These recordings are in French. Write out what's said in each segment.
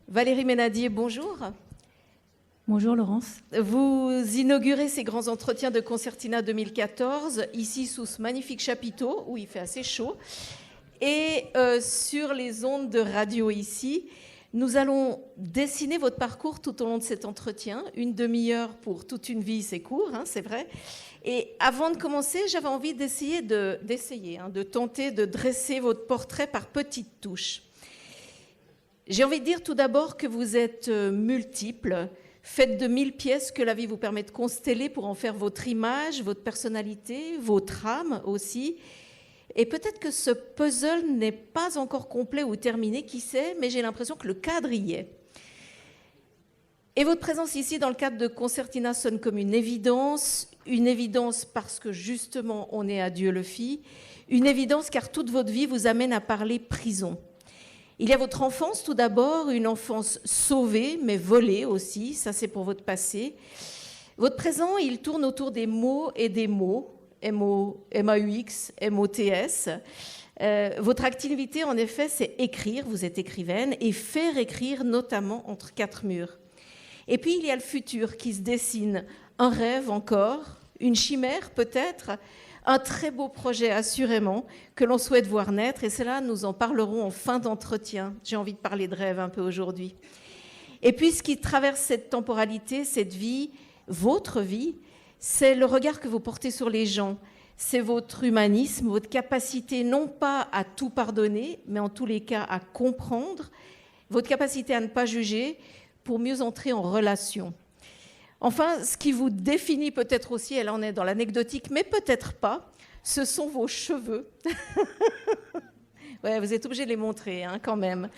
Valérie Ménadier, bonjour. Bonjour Laurence. Vous inaugurez ces grands entretiens de Concertina 2014, ici sous ce magnifique chapiteau où il fait assez chaud. Et sur les ondes de radio ici, nous allons dessiner votre parcours tout au long de cet entretien. Une demi-heure pour toute une vie, c'est court, hein, c'est vrai. Et avant de commencer, j'avais envie d'essayer de tenter de dresser votre portrait par petites touches. J'ai envie de dire tout d'abord que vous êtes multiple, faites de 1000 pièces que la vie vous permet de consteller pour en faire votre image, votre personnalité, votre âme aussi. Et peut-être que ce puzzle n'est pas encore complet ou terminé, qui sait, mais j'ai l'impression que le cadre y est. Et votre présence ici dans le cadre de Concertina sonne comme une évidence parce que justement on est à Dieu le fit, une évidence car toute votre vie vous amène à parler prison. Il y a votre enfance tout d'abord, une enfance sauvée mais volée aussi, ça c'est pour votre passé. Votre présent, il tourne autour des mots et des mots, M-A-U-X, M-O-T-S. Votre activité en effet c'est écrire, vous êtes écrivaine, et faire écrire notamment entre quatre murs. Et puis il y a le futur qui se dessine, un rêve encore, une chimère peut-être, un très beau projet assurément que l'on souhaite voir naître, et cela nous en parlerons en fin d'entretien. J'ai envie de parler de rêve un peu aujourd'hui. Et puis ce qui traverse cette temporalité, cette vie, votre vie, c'est le regard que vous portez sur les gens, c'est votre humanisme, votre capacité non pas à tout pardonner, mais en tous les cas à comprendre, votre capacité à ne pas juger pour mieux entrer en relation. Enfin, ce qui vous définit peut-être aussi, elle en est dans l'anecdotique, mais peut-être pas, ce sont vos cheveux. Ouais, vous êtes obligé de les montrer hein, quand même.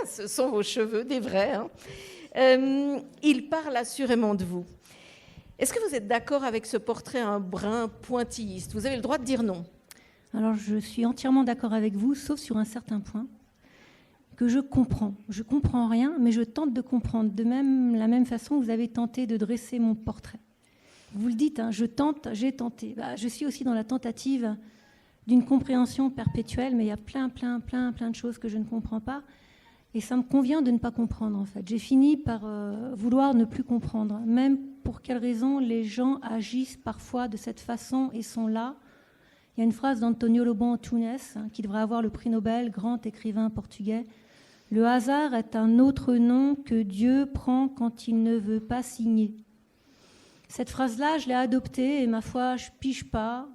Ce sont vos cheveux, des vrais. Hein. Ils parlent assurément de vous. Est-ce que vous êtes d'accord avec ce portrait un brin pointilliste? Vous avez le droit de dire non. Alors je suis entièrement d'accord avec vous, sauf sur un certain point que je comprends. Je comprends rien, mais je tente de comprendre. De même, la même façon, vous avez tenté de dresser mon portrait. Vous le dites, hein, je tente, j'ai tenté. Je suis aussi dans la tentative d'une compréhension perpétuelle, mais il y a plein de choses que je ne comprends pas. Et ça me convient de ne pas comprendre, en fait. J'ai fini par vouloir ne plus comprendre. Même pour quelles raisons les gens agissent parfois de cette façon et sont là. Il y a une phrase d'Antonio Lobo Antunes, hein, qui devrait avoir le prix Nobel, grand écrivain portugais. « Le hasard est un autre nom que Dieu prend quand il ne veut pas signer. » Cette phrase-là, je l'ai adoptée et ma foi, je pige pas,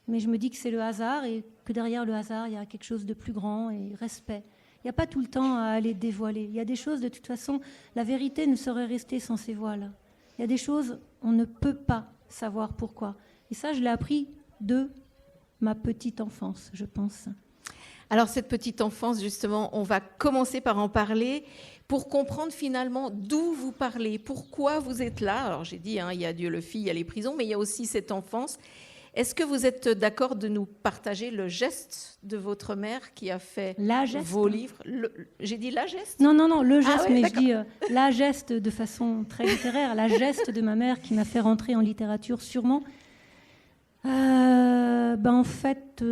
mais je me dis que c'est le hasard et que derrière le hasard, il y a quelque chose de plus grand et respect. Il n'y a pas tout le temps à aller dévoiler. Il y a des choses, de toute façon, la vérité ne saurait rester sans ces voiles. Il y a des choses, on ne peut pas savoir pourquoi. Et ça, je l'ai appris de ma petite enfance, je pense. Alors cette petite enfance, justement, on va commencer par en parler pour comprendre finalement d'où vous parlez, pourquoi vous êtes là. Alors j'ai dit, hein, il y a Dieu le fit, il y a les prisons, mais il y a aussi cette enfance. Est-ce que vous êtes d'accord de nous partager le geste de votre mère qui a fait vos livres? J'ai dit la geste? Non, le geste, ah ouais, mais d'accord. Je dis la geste de façon très littéraire, la geste de ma mère qui m'a fait rentrer en littérature sûrement. En fait,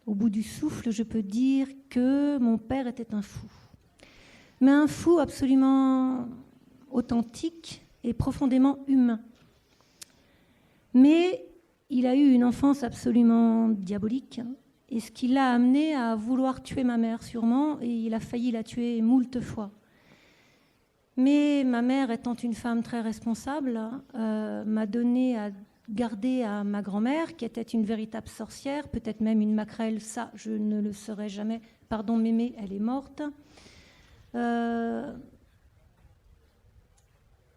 au bout du souffle, je peux dire que mon père était un fou. Mais un fou absolument authentique et profondément humain. Mais il a eu une enfance absolument diabolique, et ce qui l'a amené à vouloir tuer ma mère sûrement, et il a failli la tuer moult fois. Mais ma mère, étant une femme très responsable, m'a donné à garder à ma grand-mère, qui était une véritable sorcière, peut-être même une maquerelle, ça je ne le saurais jamais. Pardon mémé, elle est morte.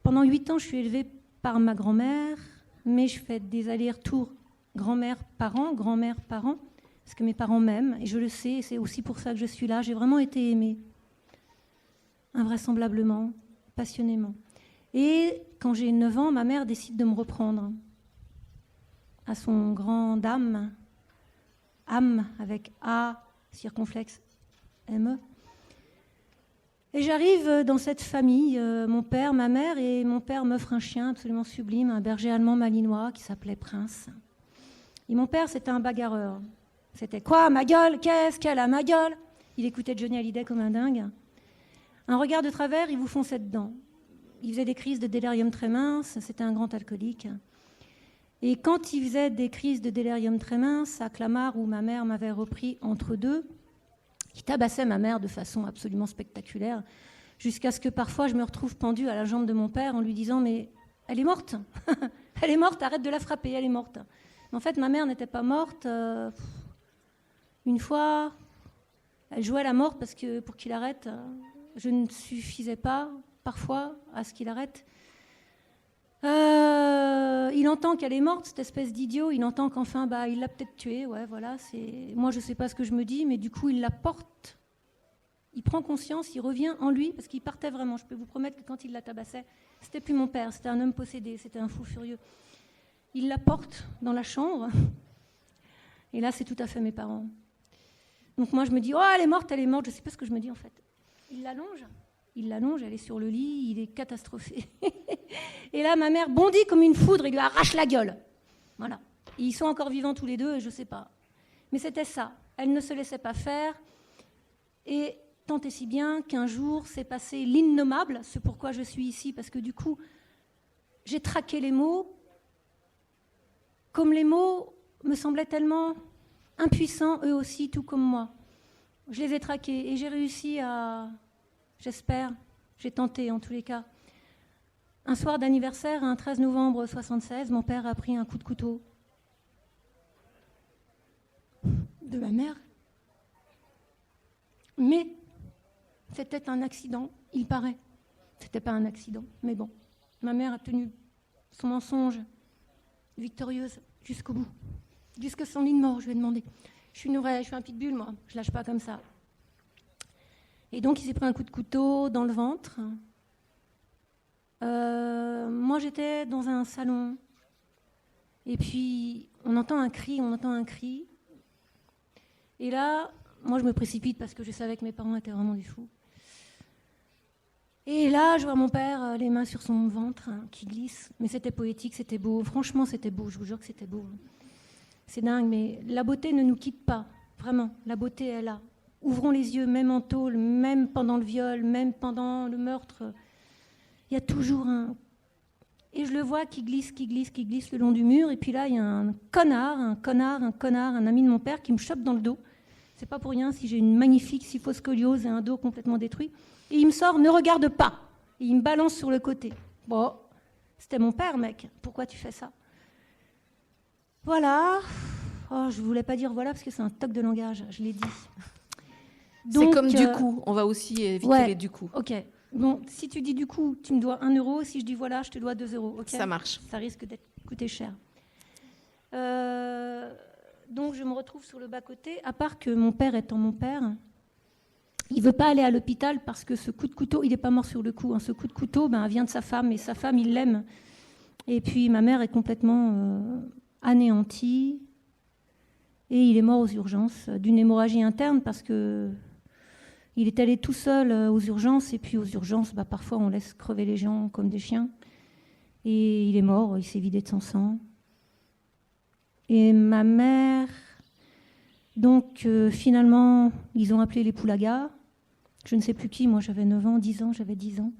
Pendant 8 ans, je suis élevée par ma grand-mère, mais je fais des allers-retours grand-mère-parent, grand-mère-parent, parce que mes parents m'aiment, et je le sais, et c'est aussi pour ça que je suis là. J'ai vraiment été aimée, invraisemblablement, passionnément. Et quand j'ai 9 ans, ma mère décide de me reprendre à son grand âme avec A, circonflexe, M-E. Et j'arrive dans cette famille, mon père, ma mère, et mon père m'offre un chien absolument sublime, un berger allemand malinois qui s'appelait Prince. Et mon père, c'était un bagarreur. C'était quoi, ma gueule? Qu'est-ce qu'elle a, ma gueule? Il écoutait Johnny Hallyday comme un dingue. Un regard de travers, il vous fonçait dedans. Il faisait des crises de délirium très minces, c'était un grand alcoolique. Et quand il faisait des crises de délirium très minces, à Clamart, où ma mère m'avait repris entre deux, il tabassait ma mère de façon absolument spectaculaire, jusqu'à ce que parfois je me retrouve pendue à la jambe de mon père en lui disant « Mais elle est morte, elle est morte, arrête de la frapper, elle est morte. » En fait, ma mère n'était pas morte. Une fois, elle jouait à la mort parce que pour qu'il arrête, je ne suffisais pas, parfois, à ce qu'il arrête. Il entend qu'elle est morte, cette espèce d'idiot. Il entend qu'enfin, il l'a peut-être tuée. Ouais, voilà, moi, je ne sais pas ce que je me dis, mais du coup, il la porte. Il prend conscience, il revient en lui, parce qu'il partait vraiment. Je peux vous promettre que quand il la tabassait, c'était plus mon père, c'était un homme possédé, c'était un fou furieux. Il la porte dans la chambre. Et là, c'est tout à fait mes parents. Donc moi, je me dis, oh, elle est morte, je ne sais pas ce que je me dis en fait. Il l'allonge, elle est sur le lit, il est catastrophé. Et là, ma mère bondit comme une foudre et lui arrache la gueule. Voilà. Et ils sont encore vivants tous les deux, et je ne sais pas. Mais c'était ça. Elle ne se laissait pas faire. Et tant et si bien qu'un jour, s'est passé l'innommable, ce pourquoi je suis ici, parce que du coup, j'ai traqué les mots, comme les mots me semblaient tellement impuissants, eux aussi, tout comme moi. Je les ai traqués et j'ai réussi à, j'espère, j'ai tenté en tous les cas. Un soir d'anniversaire, un 13 novembre 1976, mon père a pris un coup de couteau de ma mère. Mais c'était un accident, il paraît. C'était pas un accident, mais bon. Ma mère a tenu son mensonge victorieuse jusqu'au bout. Jusqu'à son lit de mort, je lui ai demandé. Je suis un pitbull, moi. Je lâche pas comme ça. Et donc, il s'est pris un coup de couteau dans le ventre. Moi, j'étais dans un salon. Et puis, on entend un cri. Et là, moi, je me précipite parce que je savais que mes parents étaient vraiment des fous. Et là, je vois mon père, les mains sur son ventre, qui glisse. Mais c'était poétique, c'était beau. Franchement, c'était beau. Je vous jure que c'était beau. C'est dingue, mais la beauté ne nous quitte pas. Vraiment, la beauté est là. Ouvrons les yeux, même en tôle, même pendant le viol, même pendant le meurtre. Il y a toujours un... Et je le vois qui glisse le long du mur. Et puis là, il y a un connard, un ami de mon père qui me chope dans le dos. C'est pas pour rien si j'ai une magnifique syphoscoliose et un dos complètement détruit. Et il me sort, ne regarde pas. Et il me balance sur le côté. Bon, c'était mon père, mec. Pourquoi tu fais ça? Voilà. Oh, je voulais pas dire voilà parce que c'est un toc de langage. Je l'ai dit. Donc, c'est comme du coup. On va aussi éviter les du coup. Ok. Bon, si tu dis du coup, tu me dois 1 euro. Si je dis voilà, je te dois 2 euros. Okay, ça marche. Ça risque d'être coûté cher. Donc je me retrouve sur le bas-côté. À part que mon père étant mon père, il ne veut pas aller à l'hôpital parce que ce coup de couteau, il n'est pas mort sur le coup. Ce coup de couteau vient de sa femme et sa femme, il l'aime. Et puis ma mère est complètement anéantie et il est mort aux urgences d'une hémorragie interne parce que il est allé tout seul aux urgences et puis aux urgences, parfois on laisse crever les gens comme des chiens. Et il est mort, il s'est vidé de son sang. Et ma mère, donc finalement, ils ont appelé les Poulagas. Je ne sais plus qui, moi j'avais 9 ans, 10 ans, j'avais 10 ans.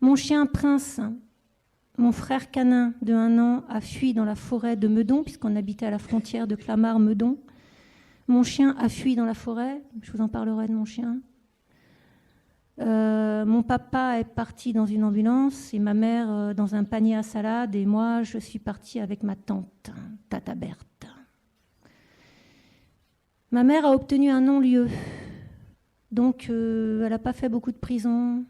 Mon chien Prince, mon frère canin de 1 an, a fui dans la forêt de Meudon, puisqu'on habitait à la frontière de Clamart-Meudon. Mon chien a fui dans la forêt, je vous en parlerai de mon chien. Mon papa est parti dans une ambulance et ma mère dans un panier à salade et moi je suis partie avec ma tante, Tata Berthe. Ma mère a obtenu un non-lieu, donc elle n'a pas fait beaucoup de prison.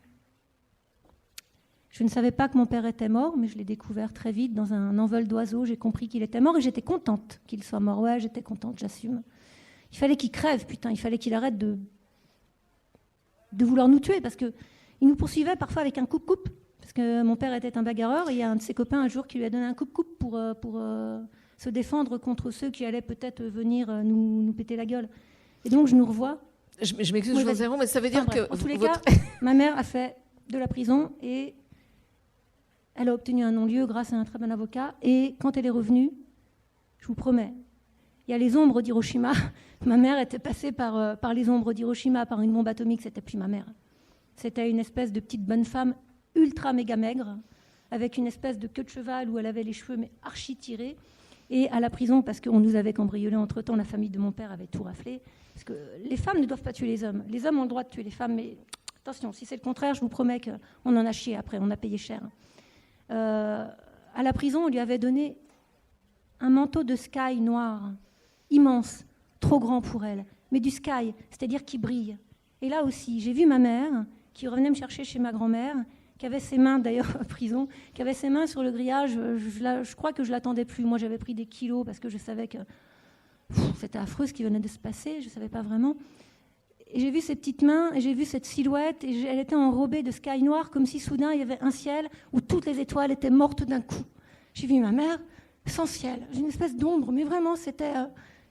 Je ne savais pas que mon père était mort, mais je l'ai découvert très vite dans un envol d'oiseau. J'ai compris qu'il était mort et j'étais contente qu'il soit mort. Ouais, j'étais contente, j'assume. Il fallait qu'il crève, putain, il fallait qu'il arrête de vouloir nous tuer, parce qu'il nous poursuivait parfois avec un coupe-coupe, parce que mon père était un bagarreur, et il y a un de ses copains un jour qui lui a donné un coupe-coupe pour se défendre contre ceux qui allaient peut-être venir nous péter la gueule. Et donc je nous revois. Je m'excuse, je vous interromps, mais ça veut dire que... En tous les cas, ma mère a fait de la prison, et elle a obtenu un non-lieu grâce à un très bon avocat, et quand elle est revenue, je vous promets, Il y a les ombres d'Hiroshima. Ma mère était passée par les ombres d'Hiroshima, par une bombe atomique, c'était plus ma mère. C'était une espèce de petite bonne femme ultra méga maigre, avec une espèce de queue de cheval où elle avait les cheveux mais archi tirés. Et à la prison, parce qu'on nous avait cambriolé entre-temps, la famille de mon père avait tout raflé. Parce que les femmes ne doivent pas tuer les hommes. Les hommes ont le droit de tuer les femmes, mais attention, si c'est le contraire, je vous promets qu'on en a chié après, on a payé cher. À la prison, on lui avait donné un manteau de sky noir, immense, trop grand pour elle, mais du sky, c'est-à-dire qui brille. Et là aussi, j'ai vu ma mère qui revenait me chercher chez ma grand-mère, qui avait ses mains, d'ailleurs à prison, qui avait ses mains sur le grillage. Je crois que je ne l'attendais plus. Moi, j'avais pris des kilos parce que je savais que c'était affreux ce qui venait de se passer. Je ne savais pas vraiment. Et j'ai vu ses petites mains, et j'ai vu cette silhouette, et elle était enrobée de sky noir, comme si soudain il y avait un ciel où toutes les étoiles étaient mortes d'un coup. J'ai vu ma mère sans ciel, j'ai une espèce d'ombre, mais vraiment c'était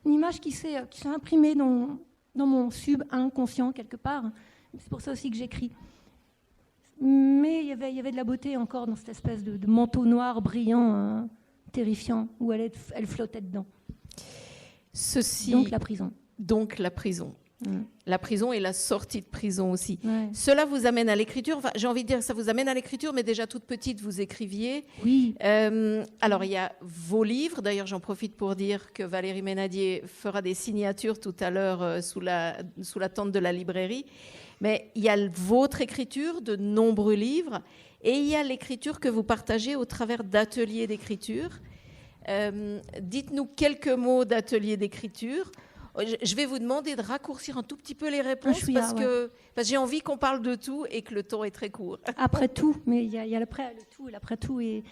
une image qui s'est imprimée dans mon sub-inconscient quelque part. C'est pour ça aussi que j'écris. Mais il y avait de la beauté encore dans cette espèce de manteau noir brillant, terrifiant, où elle flottait dedans. Donc la prison. Donc la prison. La prison et la sortie de prison aussi. Ouais. Cela vous amène à l'écriture. Enfin, j'ai envie de dire que ça vous amène à l'écriture, mais déjà toute petite, vous écriviez. Oui. Alors, il y a vos livres. D'ailleurs, j'en profite pour dire que Valérie Ménadier fera des signatures tout à l'heure sous la tente de la librairie. Mais il y a votre écriture, de nombreux livres, et il y a l'écriture que vous partagez au travers d'ateliers d'écriture. Dites-nous quelques mots d'ateliers d'écriture. Je vais vous demander de raccourcir un tout petit peu les réponses parce que j'ai envie qu'on parle de tout et que le temps est très court. Après tout, mais il y a le tout et l'après tout. Et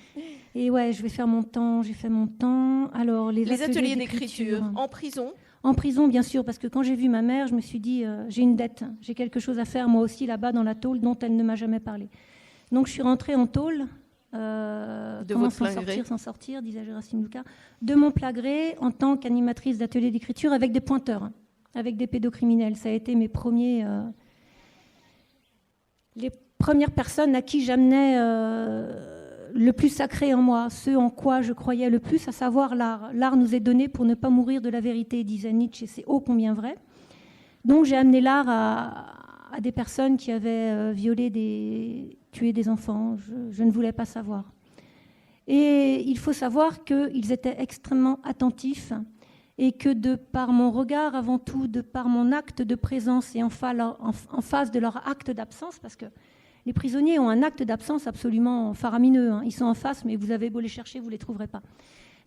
ouais, je vais faire mon temps, j'ai fait mon temps. Alors, les ateliers d'écriture en prison. En prison, bien sûr, parce que quand j'ai vu ma mère, je me suis dit, j'ai une dette, j'ai quelque chose à faire moi aussi là-bas dans la tôle dont elle ne m'a jamais parlé. Donc je suis rentrée en tôle. Comment s'en sortir, disait Gérasime Lucas, de mon plein gré en tant qu'animatrice d'atelier d'écriture avec des pointeurs, avec des pédocriminels. Ça a été les premières personnes à qui j'amenais le plus sacré en moi, ce en quoi je croyais le plus, à savoir l'art. L'art nous est donné pour ne pas mourir de la vérité, disait Nietzsche, et c'est ô combien vrai. Donc j'ai amené l'art à des personnes qui avaient tué des enfants. Je ne voulais pas savoir. Et il faut savoir qu'ils étaient extrêmement attentifs et que de par mon regard avant tout, de par mon acte de présence et en face de leur acte d'absence, parce que les prisonniers ont un acte d'absence absolument faramineux. Ils sont en face, mais vous avez beau les chercher, vous ne les trouverez pas.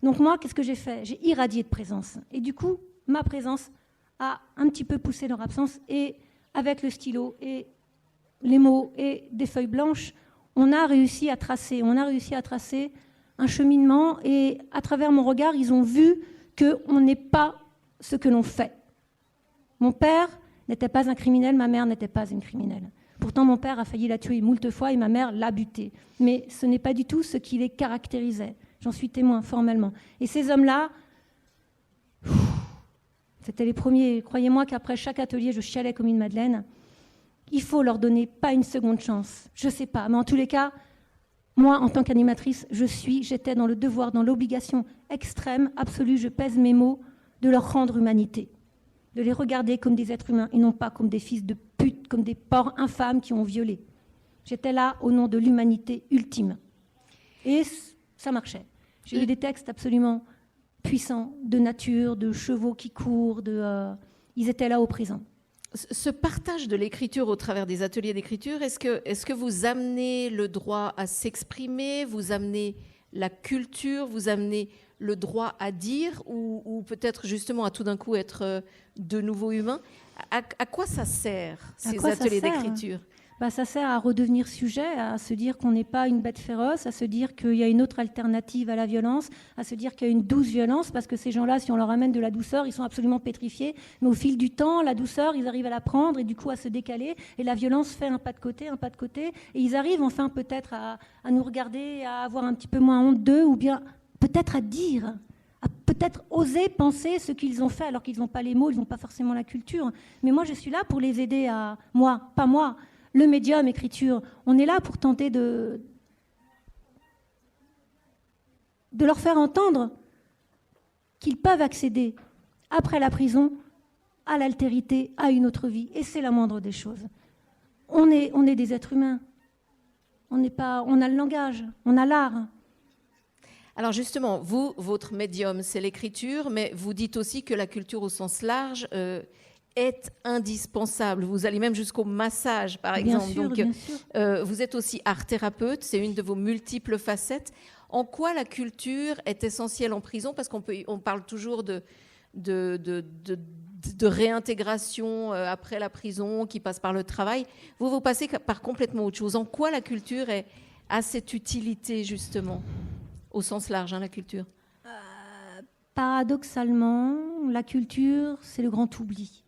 Donc moi, qu'est-ce que j'ai fait ? J'ai irradié de présence. Et du coup, ma présence a un petit peu poussé leur absence. Et avec le stylo et les mots et des feuilles blanches, on a réussi à tracer un cheminement. Et à travers mon regard, ils ont vu qu'on n'est pas ce que l'on fait. Mon père n'était pas un criminel, ma mère n'était pas une criminelle. Pourtant, mon père a failli la tuer moult fois et ma mère l'a butée. Mais ce n'est pas du tout ce qui les caractérisait. J'en suis témoin formellement. Et ces hommes-là, c'était les premiers. Croyez-moi qu'après chaque atelier, je chialais comme une madeleine. Il faut leur donner pas une seconde chance. Je ne sais pas. Mais en tous les cas, moi, en tant qu'animatrice, j'étais dans le devoir, dans l'obligation extrême, absolue, je pèse mes mots, de leur rendre humanité. De les regarder comme des êtres humains et non pas comme des fils de pute, comme des porcs infâmes qui ont violé. J'étais là au nom de l'humanité ultime. Et ça marchait. J'ai eu des textes absolument puissants, de nature, de chevaux qui courent, ils étaient là au présent. Ce partage de l'écriture au travers des ateliers d'écriture, est-ce que vous amenez le droit à s'exprimer, vous amenez la culture, vous amenez le droit à dire ou peut-être justement à tout d'un coup être de nouveau humain ? À quoi ça sert, ces ateliers d'écriture ? Ça sert à redevenir sujet, à se dire qu'on n'est pas une bête féroce, à se dire qu'il y a une autre alternative à la violence, à se dire qu'il y a une douce violence, parce que ces gens-là, si on leur amène de la douceur, ils sont absolument pétrifiés. Mais au fil du temps, la douceur, ils arrivent à la prendre et du coup à se décaler. Et la violence fait un pas de côté. Et ils arrivent enfin peut-être à nous regarder, à avoir un petit peu moins honte d'eux, ou bien peut-être à dire, à peut-être oser penser ce qu'ils ont fait, alors qu'ils n'ont pas les mots, ils n'ont pas forcément la culture. Mais moi, je suis là pour les aider à... Moi, pas moi, le médium écriture. On est là pour tenter de leur faire entendre qu'ils peuvent accéder après la prison, à l'altérité, à une autre vie. Et c'est la moindre des choses. On est des êtres humains. On a le langage, on a l'art. Alors justement, vous, votre médium, c'est l'écriture, mais vous dites aussi que la culture au sens large est indispensable. Vous allez même jusqu'au massage, par exemple. Bien sûr, Donc, bien sûr. vous êtes aussi art-thérapeute, c'est une de vos multiples facettes. En quoi la culture est essentielle en prison? Parce qu'on parle toujours de réintégration après la prison qui passe par le travail. Vous passez par complètement autre chose. En quoi la culture a cette utilité, justement, au sens large, la culture? Paradoxalement, la culture, c'est le grand oubli.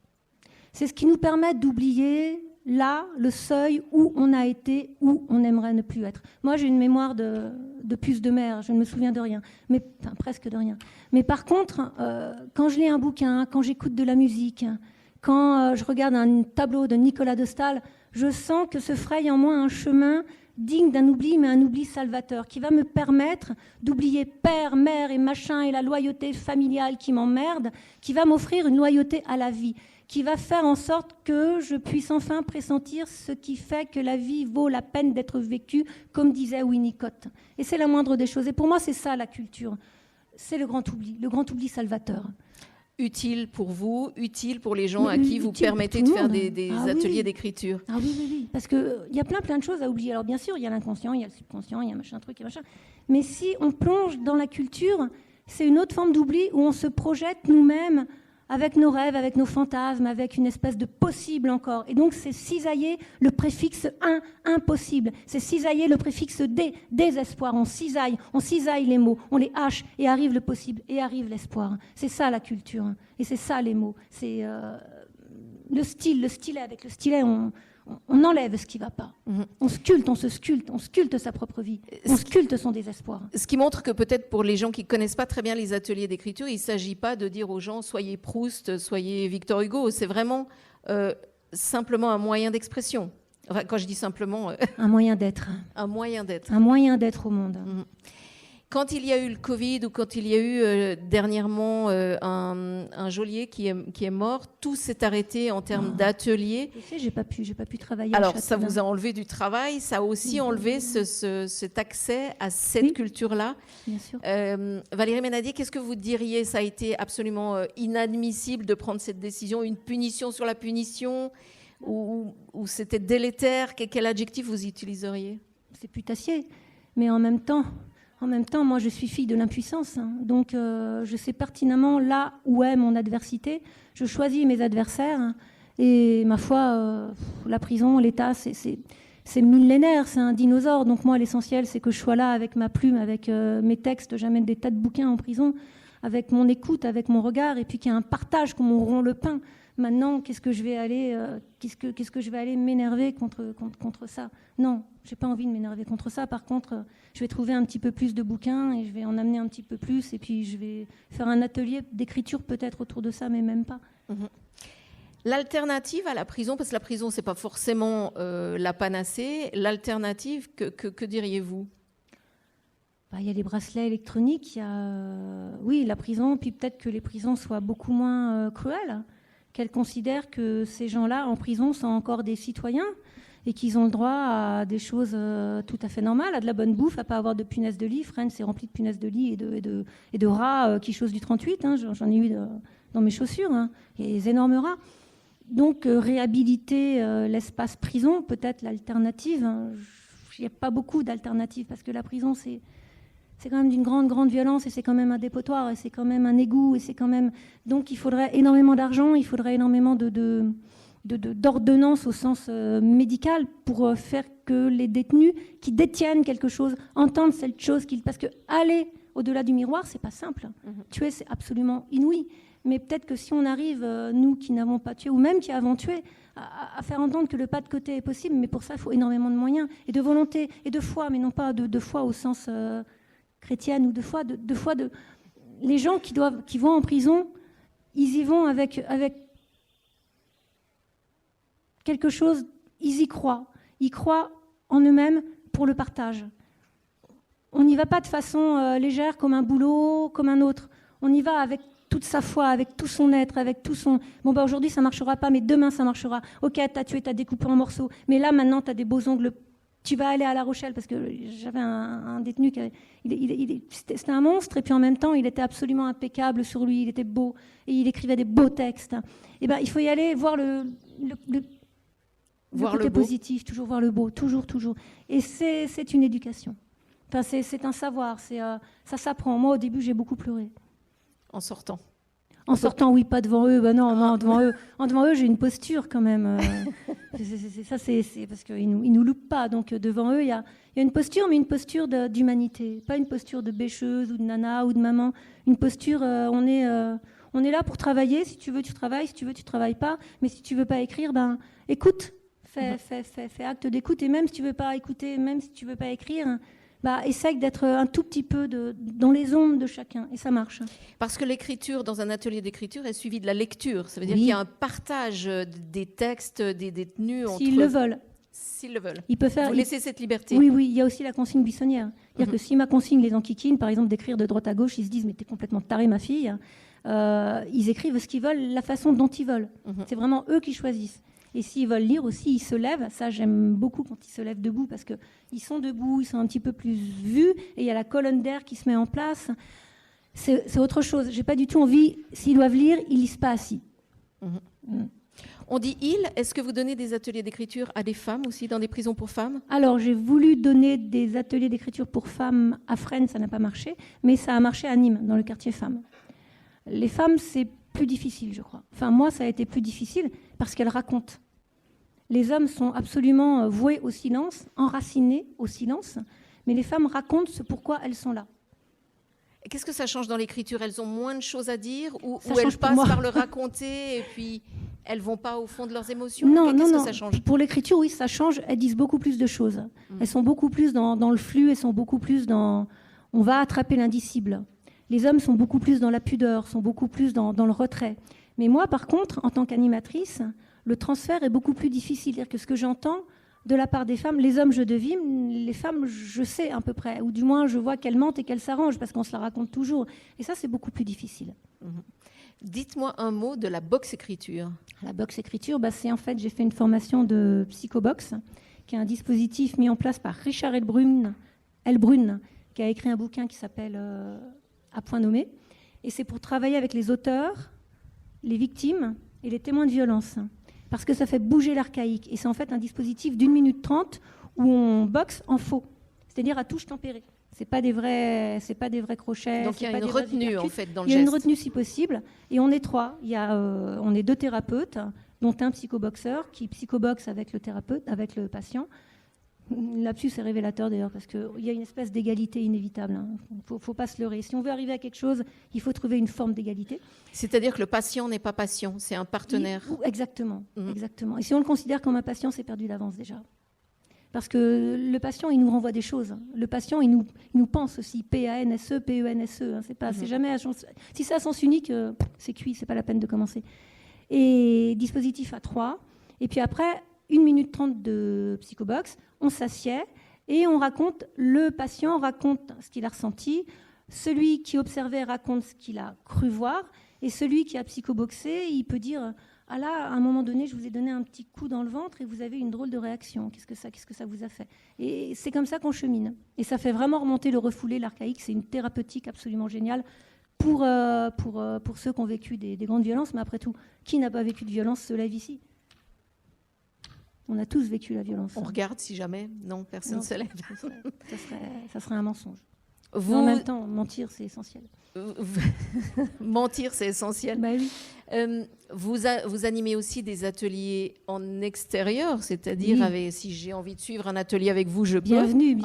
C'est ce qui nous permet d'oublier, là, le seuil où on a été, où on aimerait ne plus être. Moi, j'ai une mémoire de puce de mer, je ne me souviens de rien, enfin presque de rien. Mais par contre, quand je lis un bouquin, quand j'écoute de la musique, quand je regarde un tableau de Nicolas de Staël, je sens que se fraye en moi un chemin digne d'un oubli, mais un oubli salvateur, qui va me permettre d'oublier père, mère et machin et la loyauté familiale qui m'emmerde, qui va m'offrir une loyauté à la vie, qui va faire en sorte que je puisse enfin pressentir ce qui fait que la vie vaut la peine d'être vécue, comme disait Winnicott. Et c'est la moindre des choses. Et pour moi, c'est ça la culture. C'est le grand oubli salvateur. Utile pour vous, utile pour les gens à qui vous permettez de faire des ateliers d'écriture. Ah oui. Parce qu'il y a plein de choses à oublier. Alors bien sûr, il y a l'inconscient, il y a le subconscient, il y a machin truc et machin. Mais si on plonge dans la culture, c'est une autre forme d'oubli où on se projette nous-mêmes avec nos rêves, avec nos fantasmes, avec une espèce de possible encore. Et donc c'est cisailler le préfixe impossible. C'est cisailler le préfixe désespoir. On cisaille les mots, on les hache, et arrive le possible, et arrive l'espoir. C'est ça la culture, et c'est ça les mots. C'est le stylet. Avec le stylet, on enlève ce qui ne va pas. On se sculpte sa propre vie. On sculpte son désespoir. Ce qui montre que peut-être pour les gens qui ne connaissent pas très bien les ateliers d'écriture, il ne s'agit pas de dire aux gens « soyez Proust, soyez Victor Hugo ». C'est vraiment simplement un moyen d'expression. Enfin, quand je dis simplement... un moyen d'être. Un moyen d'être. Un moyen d'être au monde. Quand il y a eu le Covid ou quand il y a eu dernièrement un geôlier qui est mort, tout s'est arrêté en termes d'ateliers. Je sais, j'ai pas pu travailler. Alors, ça vous a enlevé du travail, ça a aussi enlevé cet accès à cette culture-là. Bien sûr. Valérie Ménadier, qu'est-ce que vous diriez? Ça a été absolument inadmissible de prendre cette décision, une punition sur la punition, ou c'était délétère? Quel adjectif vous utiliseriez? C'est putassier, mais en même temps, moi, je suis fille de l'impuissance. Donc, je sais pertinemment là où est mon adversité. Je choisis mes adversaires. Et ma foi, la prison, l'État, c'est millénaire. C'est un dinosaure. Donc, moi, l'essentiel, c'est que je sois là avec ma plume, avec mes textes. J'amène des tas de bouquins en prison, avec mon écoute, avec mon regard. Et puis qu'il y a un partage comme on rompt le pain. Maintenant, qu'est-ce que je vais aller m'énerver contre ça? Non, j'ai pas envie de m'énerver contre ça. Par contre, je vais trouver un petit peu plus de bouquins et je vais en amener un petit peu plus. Et puis, je vais faire un atelier d'écriture peut-être autour de ça, mais même pas. L'alternative à la prison, parce que la prison, c'est pas forcément la panacée. L'alternative, que diriez-vous? Il y a les bracelets électroniques. Il y a, oui, la prison. Puis peut-être que les prisons soient beaucoup moins cruelles. Qu'elle considère que ces gens-là en prison sont encore des citoyens et qu'ils ont le droit à des choses tout à fait normales, à de la bonne bouffe, à pas avoir de punaises de lit. Fresnes, c'est rempli de punaises de lit et de rats qui chaussent du 38. J'en ai eu dans mes chaussures. Il y a des énormes rats. Donc, réhabiliter l'espace prison, peut-être l'alternative. Il n'y a pas beaucoup d'alternatives parce que la prison, c'est quand même d'une grande violence et c'est quand même un dépotoir et c'est quand même un égout et c'est quand même... Donc il faudrait énormément d'argent, il faudrait énormément d'ordonnances au sens médical pour faire que les détenus qui détiennent quelque chose entendent cette chose parce que aller au-delà du miroir, c'est pas simple. Tuer, c'est absolument inouï. Mais peut-être que si on arrive, nous qui n'avons pas tué ou même qui avons tué, à faire entendre que le pas de côté est possible, mais pour ça, il faut énormément de moyens et de volonté et de foi, mais non pas de foi au sens... chrétienne ou de foi, les gens qui vont en prison, ils y vont avec quelque chose, ils y croient en eux-mêmes pour le partage. On n'y va pas de façon légère comme un boulot, comme un autre. On y va avec toute sa foi, avec tout son être, avec tout son... Bon, bah aujourd'hui, ça ne marchera pas, mais demain, ça marchera. Ok, t'as tué, t'as découpé en morceaux, mais là, maintenant, t'as des beaux ongles. Tu vas aller à La Rochelle, parce que j'avais un détenu qui c'était un monstre, et puis en même temps, il était absolument impeccable sur lui, il était beau, et il écrivait des beaux textes. Et ben, il faut y aller voir le côté positif, toujours voir le beau, toujours. Et c'est une éducation. Enfin, c'est un savoir, ça s'apprend. Moi, au début, j'ai beaucoup pleuré. En sortant. En sortant, oui, pas devant eux. Non, devant eux. Devant eux, j'ai une posture quand même. C'est parce qu'ils nous loupent pas. Donc devant eux, il y a une posture, mais une posture d'humanité, pas une posture de bêcheuse ou de nana ou de maman. Une posture, on est là pour travailler. Si tu veux, tu travailles. Si tu veux, tu travailles pas. Mais si tu veux pas écrire, ben écoute, fais acte d'écoute. Et même si tu veux pas écouter, même si tu veux pas écrire. Bah, essaye d'être un tout petit peu dans les ombres de chacun, et ça marche. Parce que l'écriture, dans un atelier d'écriture, est suivie de la lecture. Ça veut dire qu'il y a un partage des textes des détenus entre... S'ils le veulent. S'ils le veulent. Vous laissez cette liberté. Oui, il y a aussi la consigne buissonnière. C'est-à-dire que si ma consigne les enquiquine, par exemple d'écrire de droite à gauche, ils se disent « mais t'es complètement tarée, ma fille », ils écrivent ce qu'ils veulent, la façon dont ils veulent. C'est vraiment eux qui choisissent. Et s'ils veulent lire aussi, ils se lèvent. Ça, j'aime beaucoup quand ils se lèvent debout parce qu'ils sont debout, ils sont un petit peu plus vus et il y a la colonne d'air qui se met en place. C'est autre chose. J'ai pas du tout envie, s'ils doivent lire, ils lisent pas assis. On dit « il ». Est-ce que vous donnez des ateliers d'écriture à des femmes aussi, dans des prisons pour femmes ? Alors, j'ai voulu donner des ateliers d'écriture pour femmes à Fresnes, ça n'a pas marché, mais ça a marché à Nîmes, dans le quartier femmes. Les femmes, c'est plus difficile, je crois. Enfin, moi, ça a été plus difficile parce qu'elles racontent. Les hommes sont absolument voués au silence, enracinés au silence, mais les femmes racontent ce pourquoi elles sont là. Et qu'est-ce que ça change dans l'écriture ? Elles ont moins de choses à dire ou elles passent par le raconter et puis elles ne vont pas au fond de leurs émotions ? Non. Que ça change ? Pour l'écriture, oui, ça change. Elles disent beaucoup plus de choses. Elles sont beaucoup plus dans le flux, elles sont beaucoup plus dans... On va attraper l'indicible. Les hommes sont beaucoup plus dans la pudeur, sont beaucoup plus dans le retrait. Mais moi, par contre, en tant qu'animatrice... le transfert est beaucoup plus difficile. C'est-à-dire que ce que j'entends de la part des femmes, les hommes, je devine, les femmes, je sais à peu près. Ou du moins, je vois qu'elles mentent et qu'elles s'arrangent parce qu'on se la raconte toujours. Et ça, c'est beaucoup plus difficile. Dites-moi un mot de la box-écriture. La box-écriture, c'est en fait, j'ai fait une formation de psychobox, qui est un dispositif mis en place par Richard Elbrun, qui a écrit un bouquin qui s'appelle À point nommé. Et c'est pour travailler avec les auteurs, les victimes et les témoins de violence. Parce que ça fait bouger l'archaïque. Et c'est en fait un dispositif d'1 minute 30 où on boxe en faux, c'est-à-dire à touche tempérée. C'est pas des vrais crochets. Donc il y a une retenue en fait dans le geste. Il y a une geste. retenue si possible. Et on est 3. On est 2 thérapeutes, dont un psychoboxeur qui psychoboxe avec le thérapeute, avec le patient. Lapsus est révélateur d'ailleurs parce qu'il y a une espèce d'égalité inévitable. Faut pas se leurrer. Si on veut arriver à quelque chose, il faut trouver une forme d'égalité. C'est-à-dire que le patient n'est pas patient, c'est un partenaire. Exactement. Et si on le considère comme un patient, c'est perdu d'avance déjà. Parce que le patient, il nous renvoie des choses. Le patient, il nous pense aussi. P-A-N-S-E, P-E-N-S-E. C'est jamais si c'est à sens unique, c'est cuit, c'est pas la peine de commencer. Et dispositif à 3. Et puis après, 1 minute 30 de psychobox, on s'assied et le patient raconte ce qu'il a ressenti, celui qui observait raconte ce qu'il a cru voir, et celui qui a psychoboxé, il peut dire « Ah là, à un moment donné, je vous ai donné un petit coup dans le ventre et vous avez une drôle de réaction. Qu'est-ce que ça vous a fait ?» Et c'est comme ça qu'on chemine. Et ça fait vraiment remonter le refoulé, l'archaïque. C'est une thérapeutique absolument géniale pour ceux qui ont vécu des grandes violences. Mais après tout, qui n'a pas vécu de violence se lève ici ? On a tous vécu la violence. On regarde si jamais. Non, personne ne se lève. Ça serait un mensonge. En même temps, mentir, c'est essentiel. Mentir, c'est essentiel. Bah oui. Vous animez aussi des ateliers en extérieur, c'est-à-dire si j'ai envie de suivre un atelier avec vous, je peux. Bienvenue.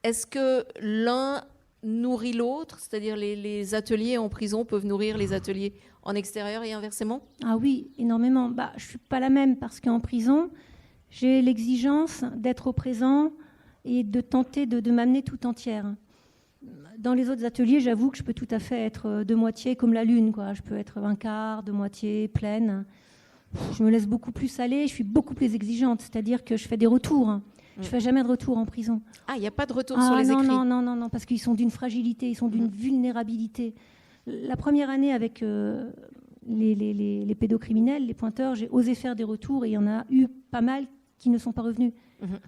Est-ce que l'un nourrit l'autre, c'est-à-dire les ateliers en prison peuvent nourrir les ateliers en extérieur et inversement ? Ah oui, énormément. Je ne suis pas la même parce qu'en prison, j'ai l'exigence d'être au présent et de tenter de m'amener tout entière. Dans les autres ateliers, j'avoue que je peux tout à fait être de moitié comme la lune, quoi. Je peux être un quart, de moitié, pleine. Je me laisse beaucoup plus aller, je suis beaucoup plus exigeante, c'est-à-dire que je fais des retours. Je ne fais jamais de retour en prison. Ah, il n'y a pas de retour sur les écrits ? Non, parce qu'ils sont d'une fragilité, ils sont d'une vulnérabilité. La première année avec les pédocriminels, les pointeurs, j'ai osé faire des retours et il y en a eu pas mal qui ne sont pas revenus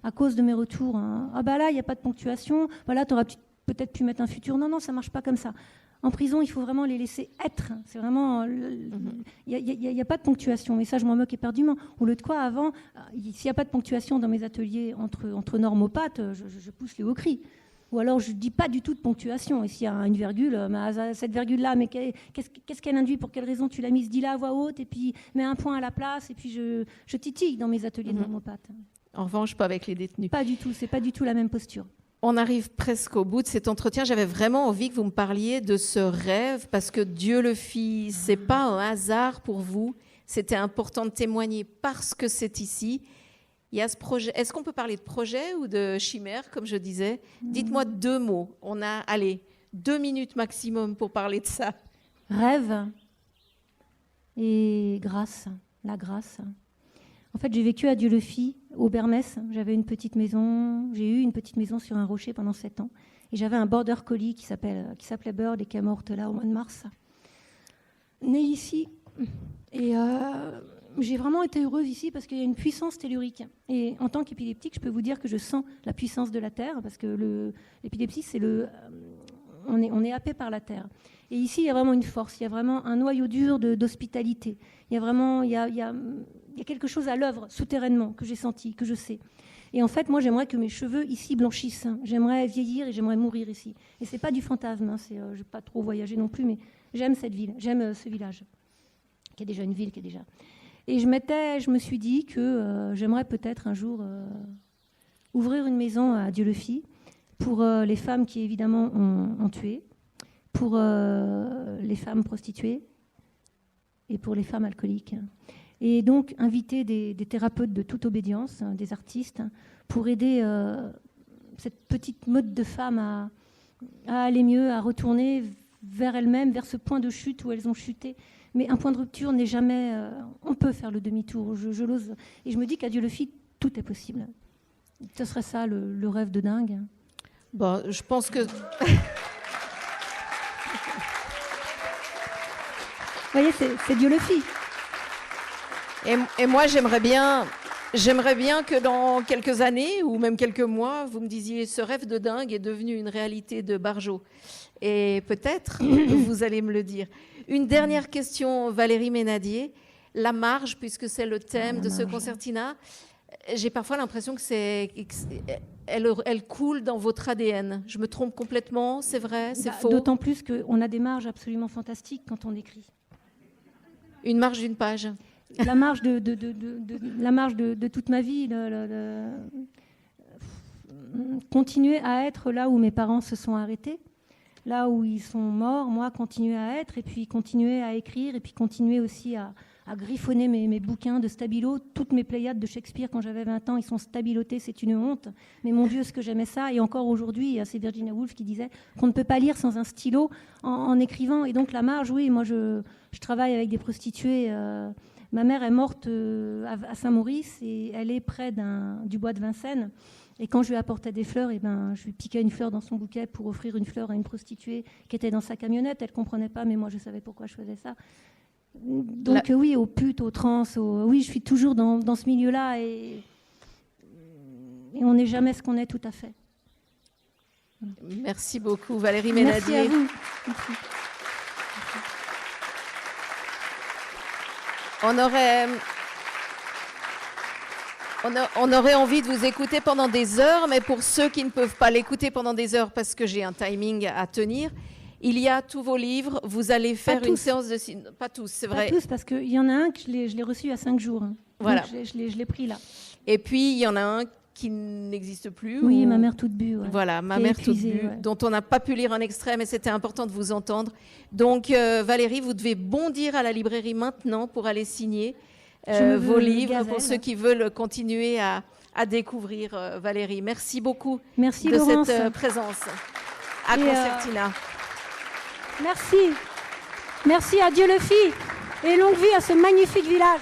à cause de mes retours. Hein. Ah bah là, il n'y a pas de ponctuation. Voilà, tu auras peut-être pu mettre un futur. Non, ça ne marche pas comme ça. En prison, il faut vraiment les laisser être. C'est vraiment... Il n'y a pas de ponctuation. Et ça, je m'en moque éperdument. Au lieu de quoi, avant, s'il n'y a pas de ponctuation dans mes ateliers entre normopathes, je pousse les hauts cris. Ou alors, je ne dis pas du tout de ponctuation. Et s'il y a une virgule, cette virgule-là, mais qu'est-ce qu'elle induit? Pour quelle raison tu l'as mise? Dis-la à voix haute, et puis mets un point à la place. Et puis, je titille dans mes ateliers de normopathes. En revanche, pas avec les détenus. Pas du tout. Ce n'est pas du tout la même posture. On arrive presque au bout de cet entretien. J'avais vraiment envie que vous me parliez de ce rêve, parce que Dieu le fit. Ce n'est pas un hasard pour vous. C'était important de témoigner parce que c'est ici. Il y a ce projet. Est-ce qu'on peut parler de projet ou de chimère, comme je disais? Dites-moi 2 mots. On a, 2 minutes maximum pour parler de ça. Rêve et grâce, la grâce. En fait, j'ai vécu à Dieu le fit, au Bermès. J'avais une petite maison. J'ai eu une petite maison sur un rocher pendant 7 ans. Et j'avais un border collie qui s'appelait Bird et qui est morte là au mois de mars. Née ici. Et j'ai vraiment été heureuse ici parce qu'il y a une puissance tellurique. Et en tant qu'épileptique, je peux vous dire que je sens la puissance de la Terre parce que l'épilepsie, c'est on est happé par la Terre. Et ici, il y a vraiment une force. Il y a vraiment un noyau dur d'hospitalité. Il y a vraiment... Il y a quelque chose à l'œuvre, souterrainement, que j'ai senti, que je sais. Et en fait, moi, j'aimerais que mes cheveux ici blanchissent. J'aimerais vieillir et j'aimerais mourir ici. Et c'est pas du fantasme. Hein, je n'ai pas trop voyagé non plus, mais j'aime cette ville, j'aime ce village, qui est déjà une ville, qui est déjà... Et je me suis dit que j'aimerais peut-être un jour ouvrir une maison à Dieu le fit pour les femmes qui, évidemment, ont tué, pour les femmes prostituées et pour les femmes alcooliques. Et donc inviter des thérapeutes de toute obédience, des artistes, pour aider cette petite meute de femmes à aller mieux, à retourner vers elles-mêmes, vers ce point de chute où elles ont chuté. Mais un point de rupture n'est jamais... on peut faire le demi-tour, je l'ose. Et je me dis qu'à Dieu le fit, tout est possible. Ce serait ça, le rêve de dingue. Bon, je pense que... Vous voyez, c'est Dieu le fit. Et moi, j'aimerais bien que dans quelques années ou même quelques mois, vous me disiez ce rêve de dingue est devenu une réalité de Barjot. Et peut-être vous allez me le dire. Une dernière question, Valérie Ménadier. La marge, puisque c'est le thème de ce concertina, j'ai parfois l'impression que elle coule dans votre ADN. Je me trompe complètement, c'est vrai, c'est faux? D'autant plus qu'on a des marges absolument fantastiques quand on écrit. Une marge d'une page. La marge de toute ma vie, continuer à être là où mes parents se sont arrêtés, là où ils sont morts, moi continuer à être, et puis continuer à écrire, et puis continuer aussi à griffonner mes bouquins de stabilo. Toutes mes pléiades de Shakespeare quand j'avais 20 ans, ils sont stabilotés, c'est une honte. Mais mon Dieu, ce que j'aimais ça. Et encore aujourd'hui, c'est Virginia Woolf qui disait qu'on ne peut pas lire sans un stylo en écrivant. Et donc la marge, oui, moi je travaille avec des prostituées. Ma mère est morte à Saint-Maurice et elle est près du bois de Vincennes. Et quand je lui apportais des fleurs, je lui piquais une fleur dans son bouquet pour offrir une fleur à une prostituée qui était dans sa camionnette. Elle ne comprenait pas, mais moi je savais pourquoi je faisais ça. Donc oui, aux putes, aux trans, oui, je suis toujours dans ce milieu-là et on n'est jamais ce qu'on est tout à fait. Merci beaucoup, Valérie Ménadier. Merci à vous. Merci. On aurait envie de vous écouter pendant des heures, mais pour ceux qui ne peuvent pas l'écouter pendant des heures parce que j'ai un timing à tenir, il y a tous vos livres. Vous allez faire une séance de... Pas tous, c'est vrai. Pas tous, parce qu'il y en a un que je l'ai reçu il y a 5 jours. Voilà. Donc je l'ai pris là. Et puis, il y en a un qui n'existe plus. Oui, Ma mère toute bue. Ouais. Voilà, Ma mère toute bue, ouais. Dont on n'a pas pu lire un extrait, mais c'était important de vous entendre. Donc, Valérie, vous devez bondir à la librairie maintenant pour aller signer vos livres, Gazelle, pour ceux qui veulent continuer à découvrir Valérie. Merci beaucoup de cette présence à Concertina. Merci. Merci à Dieu le fit et longue vie à ce magnifique village.